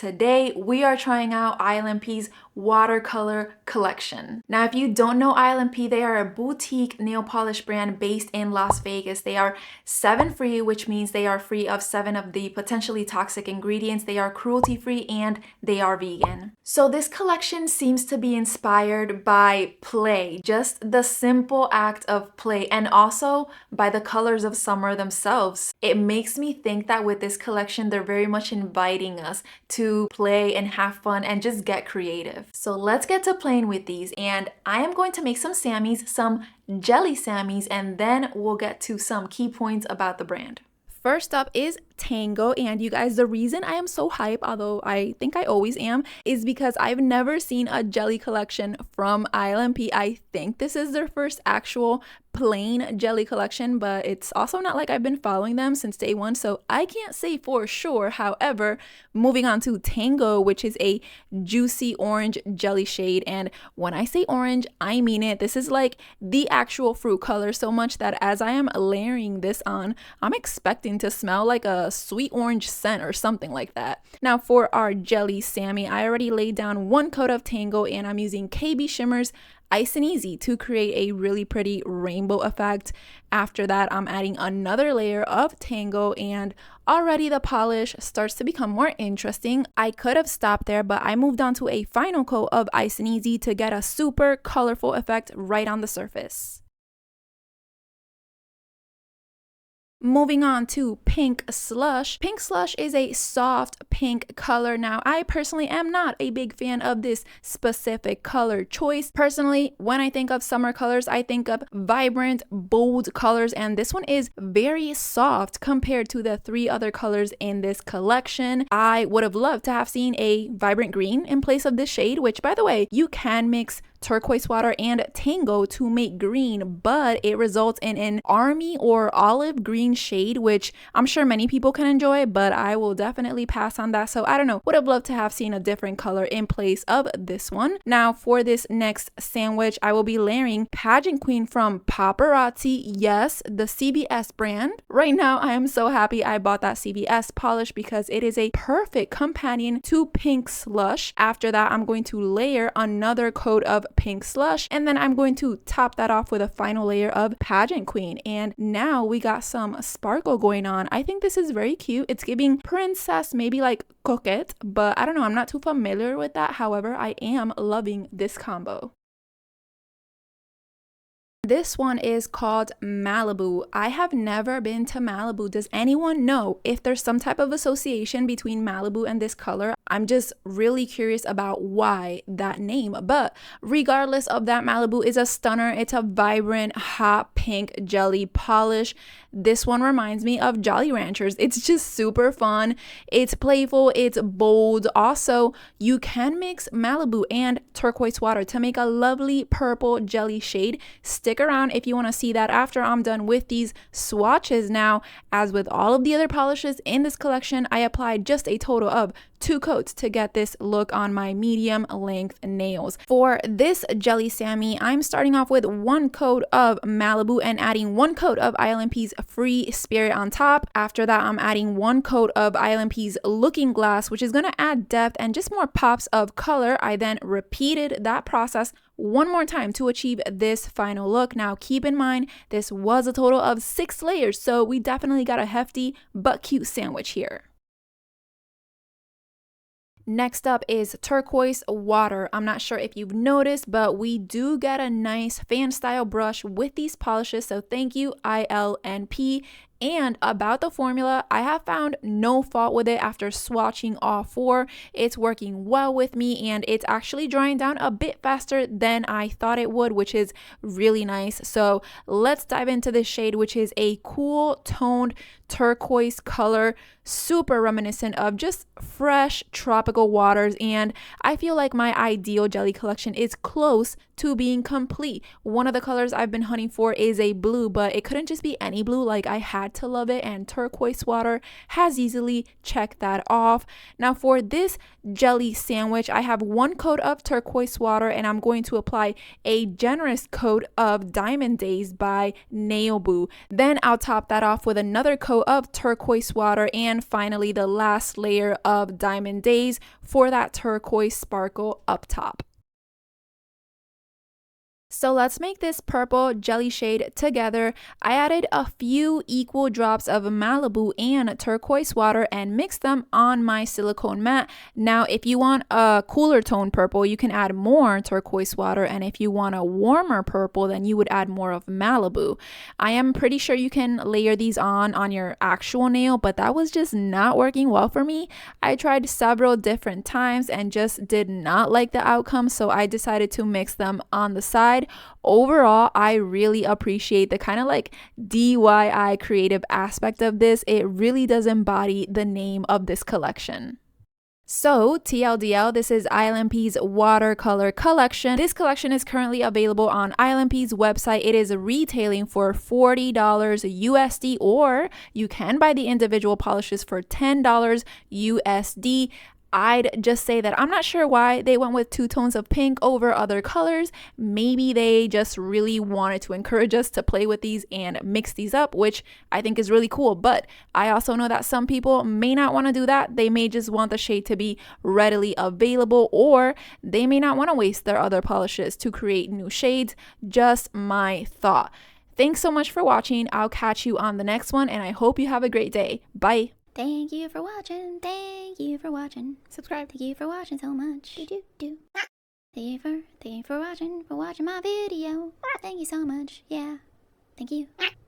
Today, we are trying out ILNP's Watercolor Collection. Now, if you don't know ILNP, they are a boutique nail polish brand based in Las Vegas. They are 7-free, which means they are free of 7 of the potentially toxic ingredients. They are cruelty-free and they are vegan. So this collection seems to be inspired by play, just the simple act of play, and also by the colors of summer themselves. It makes me think that with this collection, they're very much inviting us to play and have fun and just get creative. So let's get to playing with these, and I am going to make some Sammies, some jelly Sammies, and then we'll get to some key points about the brand. First up is Tango, and you guys, the reason I am so hype, although I think I always am, is because I've never seen a jelly collection from ILNP. I think this is their first actual plain jelly collection, but it's also not like I've been following them since day one, so I can't say for sure. However, moving on to Tango, which is a juicy orange jelly shade, and when I say orange, I mean it. This is like the actual fruit color, so much that as I am layering this on, I'm expecting to smell like a sweet orange scent or something like that. Now for our jelly Sammy, I already laid down 1 coat of Tango, and I'm using KB Shimmer's Ice and Easy to create a really pretty rainbow effect. After that, I'm adding another layer of Tango, and already the polish starts to become more interesting. I could have stopped there, but I moved on to a final coat of Ice and Easy to get a super colorful effect right on the surface. Moving on to Pink Slush. Pink Slush is a soft pink color. Now, I personally am not a big fan of this specific color choice. Personally, when I think of summer colors, I think of vibrant, bold colors, and this one is very soft compared to the 3 other colors in this collection. I would have loved to have seen a vibrant green in place of this shade, which, by the way, you can mix Turquoise Water and Tango to make green, but it results in an army or olive green shade, which I'm sure many people can enjoy, but I will definitely pass on that. So I don't know, would have loved to have seen a different color in place of this one. Now for this next sandwich, I will be layering Pageant Queen from Paparazzi. Yes, the CVS brand. Right now, I am so happy I bought that CVS polish because it is a perfect companion to Pink Slush. After that, I'm going to layer another coat of Pink Slush, and then I'm going to top that off with a final layer of Pageant Queen. And now we got some sparkle going on. I think this is very cute. It's giving princess, maybe like coquette, but I don't know, I'm not too familiar with that. However, I am loving this combo. This one is called Malibu. I have never been to Malibu. Does anyone know if there's some type of association between Malibu and this color? I'm just really curious about why that name. But regardless of that, Malibu is a stunner. It's a vibrant, hot pink jelly polish. This one reminds me of Jolly Ranchers. It's just super fun. It's playful. It's bold. Also, you can mix Malibu and Turquoise Water to make a lovely purple jelly shade. Stick around if you want to see that after I'm done with these swatches. Now, as with all of the other polishes in this collection, I applied just a total of 2 coats to get this look on my medium length nails. For this jelly Sammy, I'm starting off with 1 coat of Malibu and adding 1 coat of ILNP's Free Spirit on top. After that, I'm adding 1 coat of ILNP's Looking Glass, which is going to add depth and just more pops of color. I then repeated that process 1 more time to achieve this final look. Now, keep in mind, this was a total of 6 layers, so we definitely got a hefty but cute sandwich here. Next up is Turquoise Water. I'm not sure if you've noticed, but we do get a nice fan style brush with these polishes, so thank you ILNP. And about the formula, I have found no fault with it after swatching all 4. It's working well with me, and it's actually drying down a bit faster than I thought it would, which is really nice. So let's dive into this shade, which is a cool toned turquoise color, super reminiscent of just fresh tropical waters. And I feel like my ideal jelly collection is close to being complete. One of the colors I've been hunting for is a blue, but it couldn't just be any blue. Like, I had had to love it, and Turquoise Water has easily checked that off. Now for this jelly sandwich, I have 1 coat of Turquoise Water, and I'm going to apply a generous coat of Diamond Days by Malibu. Then I'll top that off with another coat of Turquoise Water, and finally the last layer of Diamond Days for that turquoise sparkle up top. So let's make this purple jelly shade together. I added a few equal drops of Malibu and Turquoise Water and mixed them on my silicone mat. Now, if you want a cooler tone purple, you can add more Turquoise Water, and if you want a warmer purple, then you would add more of Malibu. I am pretty sure you can layer these on your actual nail, but that was just not working well for me. I tried several different times and just did not like the outcome, so I decided to mix them on the side. Overall, I really appreciate the kind of like DIY creative aspect of this. It really does embody the name of this collection. So, TLDL, this is ILNP's Watercolor Collection. This collection is currently available on ILNP's website. It is retailing for $40 USD, or you can buy the individual polishes for $10 USD. I'd just say that I'm not sure why they went with 2 tones of pink over other colors. Maybe they just really wanted to encourage us to play with these and mix these up, which I think is really cool. But I also know that some people may not want to do that. They may just want the shade to be readily available, or they may not want to waste their other polishes to create new shades. Just my thought. Thanks so much for watching. I'll catch you on the next one, and I hope you have a great day. Bye. Thank you for watching. Thank you for watching. Subscribe. Thank you for watching so much. Thank you for watching my video. Thank you so much. Yeah. Thank you.